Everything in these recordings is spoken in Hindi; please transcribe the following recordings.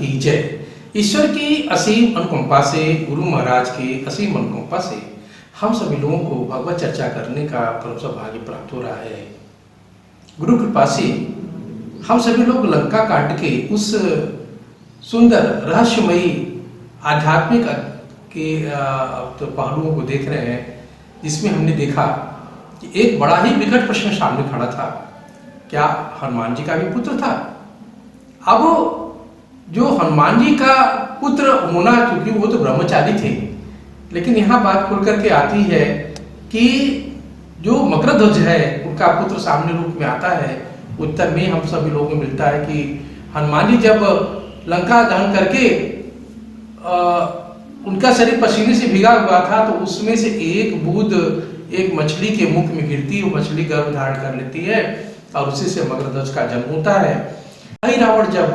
की जय। ईश्वर की असीम अनुकंपा से, गुरु महाराज की असीम अनुकंपा से हम सभी लोगों को भगवत चर्चा करने का परम सौभाग्य प्राप्त हो रहा है। गुरु कृपा से हम सभी लोग लंका कांड के उस सुंदर रहस्यमयी आध्यात्मिक के तो पहलुओं को देख रहे हैं, जिसमें हमने देखा कि एक बड़ा ही विकट प्रश्न सामने खड़ा था। क्या हनुमान जी का भी पुत्र था? अब जो हनुमान जी का पुत्र होना, क्योंकि वो तो ब्रह्मचारी थे, लेकिन यहाँ बात खुल करके आती है कि जो मकरध्वज है उनका पुत्र सामने रूप में आता है। उत्तर में हम सभी लोगों को मिलता है कि हनुमान जी जब लंका दहन करके उनका शरीर पसीने से भीगा हुआ था, तो उसमें से एक बूंद एक मछली के मुख में गिरती है, वो मछली गर्भ धारण कर लेती है और उसी से मकरध्वज का जन्म होता है। रावण जब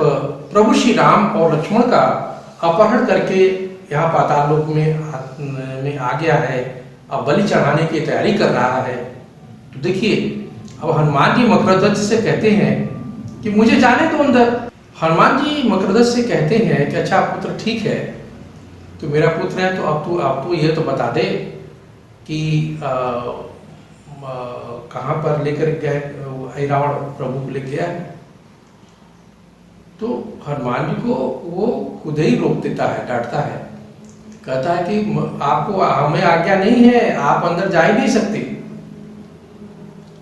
प्रभु श्री राम और लक्ष्मण का अपहरण करके यहाँ पाताल लोक में आ गया है, अब बलि चढ़ाने की तैयारी कर रहा है, तो देखिए अब हनुमान जी मकरध्वज से कहते हैं कि मुझे जाने दो अंदर। हनुमान जी मकरध्वज से कहते हैं कि अच्छा पुत्र ठीक है, तो मेरा पुत्र है, तो अब तू ये तो बता दे कि कहाँ पर लेकर गए रावण प्रभु को ले गया है। तो हनुमान जी को वो खुद ही रोक देता है, डांटता है, कहता है कि आपको हमें आज्ञा नहीं है, आप अंदर जा ही नहीं सकते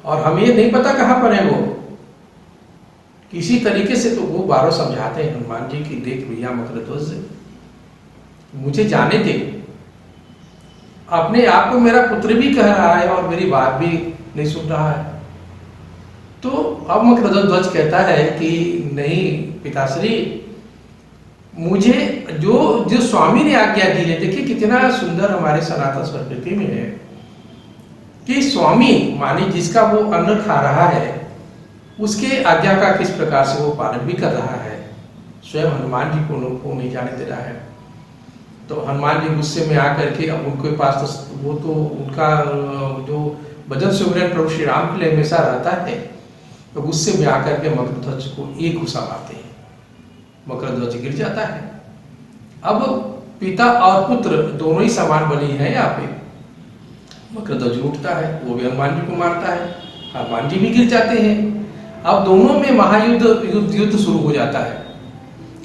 और हमें ये नहीं पता कहाँ पर है वो। किसी तरीके से तो वो बारों समझाते हैं हनुमान जी की, देख भैया मकरध्वज मुझे जाने दे, अपने आप को मेरा पुत्र भी कह रहा है और मेरी बात भी नहीं सुन रहा है। तो अब मकरध्वज कहता है कि नहीं पिताश्री, मुझे जो स्वामी ने आज्ञा दी है, देखिए कितना सुंदर हमारे सनातन संस्कृति में है कि स्वामी माने जिसका वो अन्न खा रहा है उसके आज्ञा का किस प्रकार से वो पालन भी कर रहा है, स्वयं हनुमान जी को नहीं जाने दे रहा है। तो हनुमान जी गुस्से में आकर के अब उनके पास तो वो तो उनका जो भजन सुमिरन प्रभु श्री राम के लिए हमेशा रहता है, तो गुस्से में आकर के मकरध्वज को एक घुसा मारते हैं, मकरध्वज गिर जाता है। अब पिता और पुत्र दोनों ही समान बलि हैं यहाँ पे। मकरध्वज उठता है, वो भी हनुमान जी को मारता है, हनुमान जी भी गिर जाते हैं। अब दोनों में महायुद्ध शुरू हो जाता है।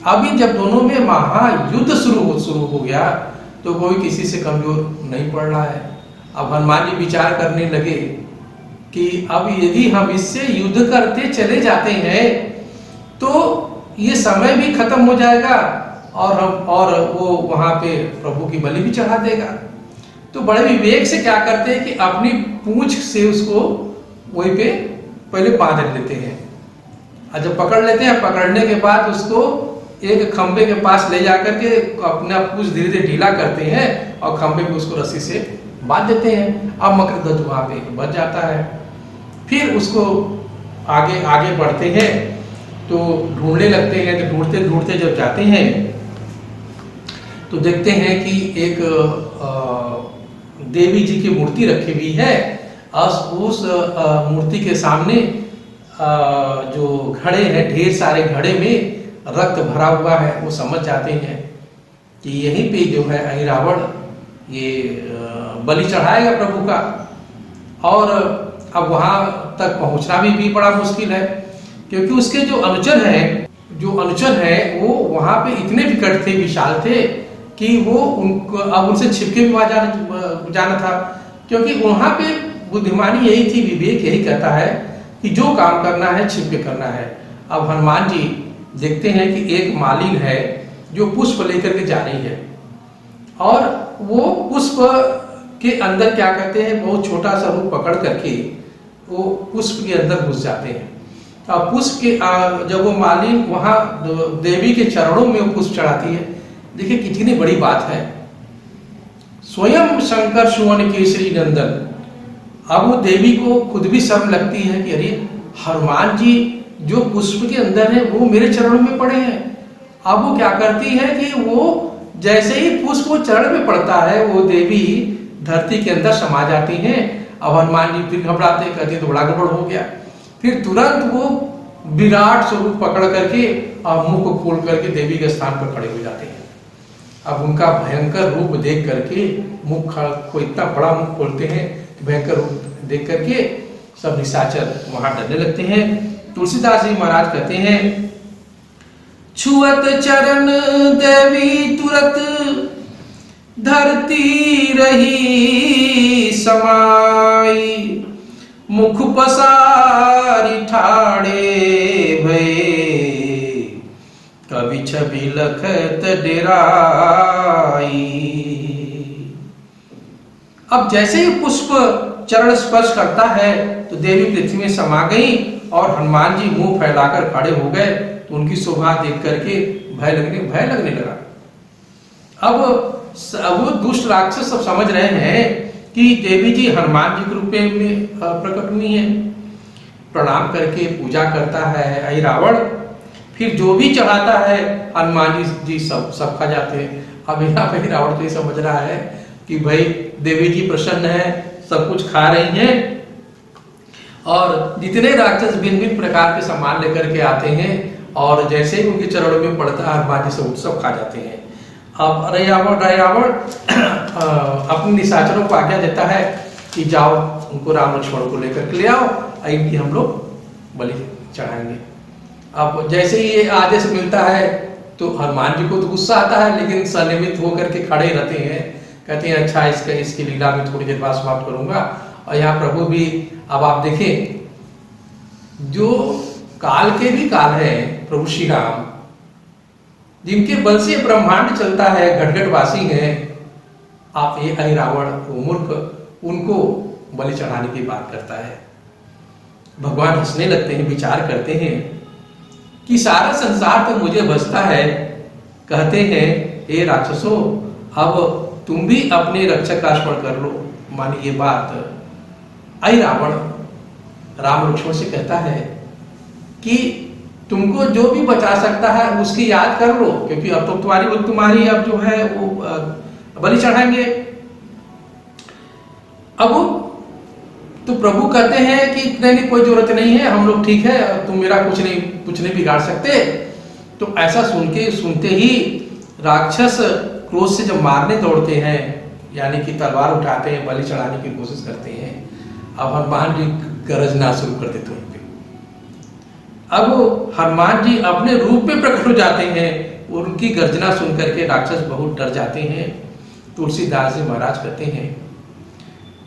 अभी जब दोनों में महायुद्ध शुरू हो गया तो कोई किसी से कमजोर नहीं पड़ रहा है। अब हनुमान जी विचार करने लगे कि अब यदि हम इससे युद्ध करते चले जाते हैं तो ये समय भी खत्म हो जाएगा और वो वहां पे प्रभु की बलि भी चढ़ा देगा। तो बड़े विवेक से क्या करते हैं कि अपनी पूंछ से उसको वहीं पे पहले बांध लेते हैं, और जब पकड़ लेते हैं, पकड़ने के बाद उसको एक खंबे के पास ले जाकर के अपना पूंछ धीरे धीरे ढीला करते हैं और खंबे पे उसको रस्सी से बांध देते हैं। अब मकरध्वज वहां पे बच जाता है। फिर उसको आगे बढ़ते हैं तो ढूंढने लगते हैं। तो ढूंढते ढूंढते जब जाते हैं तो देखते हैं कि एक देवी जी की मूर्ति रखी हुई है और उस मूर्ति के सामने जो घड़े हैं, ढेर सारे घड़े में रक्त भरा हुआ है। वो समझ जाते हैं कि यहीं पे जो है रावण ये बलि चढ़ाएगा प्रभु का, और अब वहां तक पहुंचना भी बड़ा मुश्किल है, क्योंकि उसके जो अनुचर हैं वो वहां पे इतने विकट थे, विशाल थे कि वो उनको अब उनसे छिपके भी वहां जाना था, क्योंकि वहां पे बुद्धिमानी यही थी, विवेक यही कहता है कि जो काम करना है छिप के करना है। अब हनुमान जी देखते हैं कि एक मालिन है जो पुष्प लेकर के जा रही है, और वो पुष्प के अंदर क्या करते हैं, बहुत छोटा सा रूप पकड़ करके वो पुष्प के अंदर घुस जाते हैं। अब पुष्प के जब वो मालिन वहां देवी के चरणों में वो पुष्प चढ़ाती है, देखिए कितनी बड़ी बात है। स्वयं शंकर सुवन केसरी नंदन। अब वो देवी को खुद भी शर्म लगती है कि अरे हनुमान जी जो पुष्प के अंदर है वो मेरे चरणों में पड़े हैं। अब वो क्या करती है कि वो जैसे ही पुष्प वो चरण में पड़ता है, वो देवी धरती के अंदर समा जाती हैं। अब हनुमान जी फिर घबराते, कहते तो बड़ा गड़बड़ हो गया। फिर तुरंत वो विराट स्वरूप पकड़ करके और मुंह को खोल करके देवी के स्थान पर खड़े हो जाते हैं। अब उनका भयंकर रूप देख करके मुख को इतना बड़ा मुंह खोलते हैं कि भयंकर रूप देख करके सब निशाचर वहां डरने लगते हैं। तुलसीदास जी महाराज कहते हैं, छुअत चरण देवी तुरत धरती रही समाई, मुख पसारी ठाड़े भये, कवि छवि लखत डेराई। अब जैसे ही पुष्प चरण स्पर्श करता है तो देवी पृथ्वी में समा गई और हनुमान जी मुंह फैलाकर खड़े हो गए। तो उनकी शोभा देख करके भय लगने लगा। अब वो दुष्ट राक्षस सब समझ रहे हैं कि देवी जी हनुमान जी के रूप में प्रकट हुई हैं। प्रणाम करके पूजा करता है आई रावण। फिर जो भी चढ़ाता है हनुमान जी सब खा जाते हैं। अब यहाँ पे रावण तो ये समझ रहा है कि भाई देवी जी प्रसन्न है, सब कुछ खा रही हैं और जितने राक्षस भिन्न भिन्न प्रकार के सामान लेकर के आते हैं और जैसे ही उनके चरणों में पड़ता है हनुमान जी सब खा जाते हैं। अब रावण अपने निशाचरों को आज्ञा देता है कि जाओ उनको राम लक्ष्मण को लेकर के ले आओ, इनकी हम लोग बलि चढ़ाएंगे। अब जैसे ही ये आदेश मिलता है तो हनुमान जी को तो गुस्सा आता है, लेकिन संयमित होकर के खड़े रहते हैं। कहते हैं अच्छा इसकी लीला में थोड़ी देर बाद समाप्त करूंगा। और यहाँ प्रभु भी, अब आप देखें, जो काल के भी काल है प्रभु श्री राम, जिनके बल से ब्रह्मांड चलता है, घटघटवासी हैं, आप ये अहि रावण मूर्ख उनको बलि चढ़ाने की बात करता है। भगवान हंसने लगते हैं, विचार करते हैं कि सारा संसार तो मुझे बसता है। कहते हैं हे राक्षसों, अब तुम भी अपने रक्षक का स्मरण कर लो। मानी ये बात अहि रावण राम लक्ष्मण से कहता है कि तुमको जो भी बचा सकता है उसकी याद कर लो, क्योंकि अब तो तुम्हारी अब जो है वो बलि चढ़ाएंगे। अब तो प्रभु कहते हैं कि नहीं कोई जरूरत नहीं है, हम लोग ठीक है, तुम मेरा कुछ नहीं बिगाड़ सकते। तो ऐसा सुनते ही राक्षस क्रोध से जब मारने दौड़ते हैं, यानी कि तलवार उठाते हैं, बलि चढ़ाने की कोशिश करते हैं। अब हनुमान जी गरजना शुरू कर देते हैं। अब हनुमान जी अपने रूप में प्रकट हो जाते हैं। उनकी गर्जना सुनकर के राक्षस बहुत डर जाते हैं। तुलसीदास जी महाराज कहते हैं,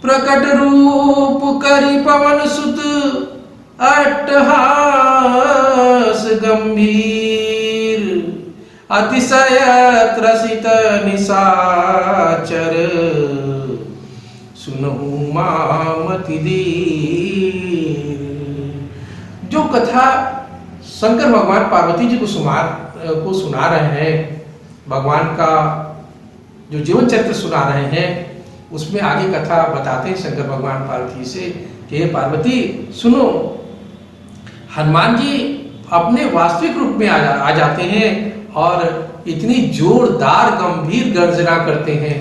प्रकट रूप करि पवन सुत अट्टहास गंभीर, अतिशय त्रसित निशाचर, सुनहु मामति दीर। जो कथा शंकर भगवान पार्वती जी को सुना रहे हैं, भगवान का जो जीवन चरित्र सुना रहे हैं, उसमें आगे कथा बताते हैं शंकर भगवान पार्वती से कि हे पार्वती सुनो, हनुमान जी अपने वास्तविक रूप में आ जाते हैं और इतनी जोरदार गंभीर गर्जना करते हैं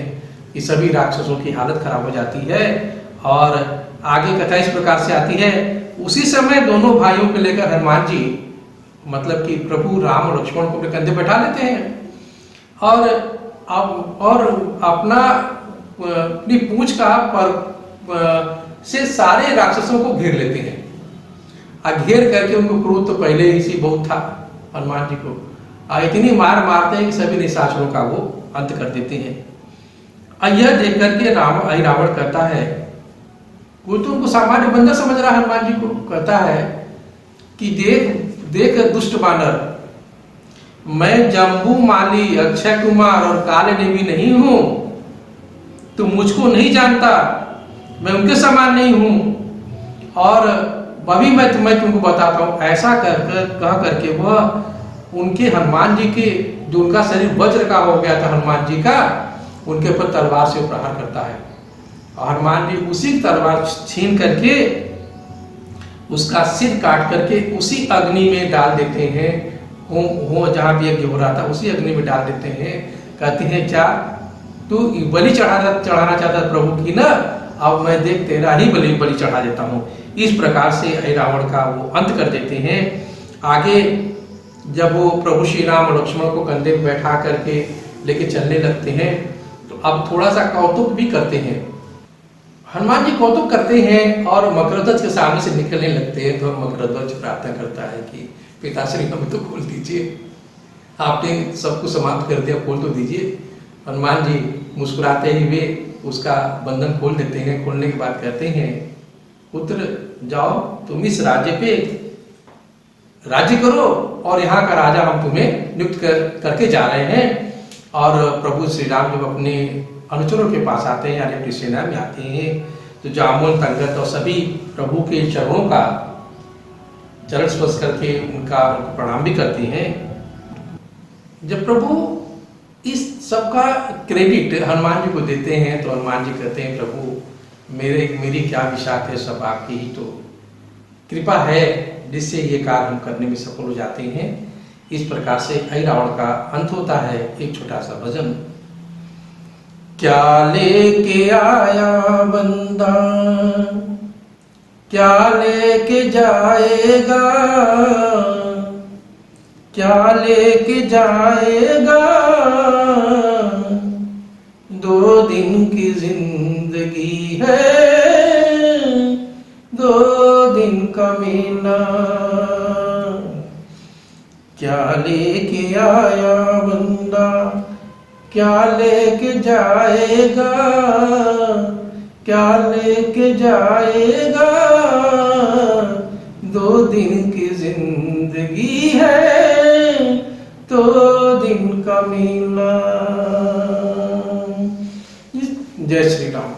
कि सभी राक्षसों की हालत खराब हो जाती है। और आगे कथा इस प्रकार से आती है, उसी समय दोनों भाइयों को लेकर हनुमान जी, मतलब कि प्रभु राम और लक्ष्मण को अपने कंधे बैठा लेते हैं और अपनी पूंछ का पर से सारे राक्षसों को घेर लेते हैं। घेर करके उनको क्रोध तो पहले ही से बहुत था हनुमान जी को, इतनी मार मारते हैं कि सभी निशाचरों का वो अंत कर देते हैं। यह देख करके रावण कहता है, कोई तो उनको सामान्य बंदा समझ रहा है हनुमान जी को, कहता है कि देख दुष्ट बानर, मैं जम्बू माली, अक्षय कुमार और काले नेमी नहीं हूं, तू मुझको नहीं जानता, मैं उनके समान नहीं हूं। और अभी मैं तुमको बताता हूं। ऐसा कह करके वह उनके हनुमान जी के, जो उनका शरीर वज्र का हो गया था हनुमान जी का, उनके ऊपर तलवार से प्रहार करता है। और हनुमान जी उसी तलवार छीन करके उसका सिर काट करके उसी अग्नि में डाल देते हैं। जहां भी यज्ञ हो रहा था उसी अग्नि में डाल देते हैं। कहते हैं क्या तू बलि चढ़ाना चाहता प्रभु की ना, अब मैं देख तेरा ही बलि चढ़ा देता हूँ। इस प्रकार से रावण का वो अंत कर देते हैं। आगे जब वो प्रभु श्री राम और लक्ष्मण को कंधे पे बैठा करके लेके चलने लगते हैं तो अब थोड़ा सा कौतुक भी करते हैं। हनुमान जी कौतुक करते हैं और मकरध्वज के सामने से निकलने लगते हैं तो मकरध्वज प्रार्थना करता है कि पिताश्री हमें तो खोल दीजिए, आपने सब कुछ समाप्त कर दिया, खोल तो दीजिए। हनुमान जी मुस्कुराते ही वे उसका बंधन खोल देते हैं। खोलने के बाद कहते हैं पुत्र जाओ तुम इस राज्य पे राज्य करो और यहाँ का राजा हम तुम्हें नियुक्त करके जा रहे हैं। और प्रभु श्री राम जब अपने अनुचरों के पास आते हैं यानी अपनी सेना में आते हैं तो जामुन तंगत और सभी प्रभु के चरणों का चरण स्पर्श करके उनको प्रणाम भी करते हैं। जब प्रभु इस सब का क्रेडिट हनुमान जी को देते हैं तो हनुमान जी कहते हैं प्रभु मेरी क्या विशाख है, सब आपकी ही तो कृपा है जिससे ये कार्य हम करने में सफल हो जाते हैं। इस प्रकार से ऐ रावण का अंत होता है। एक छोटा सा भजन। क्या लेके आया बंदा क्या लेके जाएगा, क्या लेके जाएगा, 2 दिन की जिंदगी है, 2 दिन का महीना। क्या लेके आया बंदा क्या लेके जाएगा, क्या लेके जाएगा, 2 दिन की जिंदगी है, 2 दिन का महीना। जय श्री राम।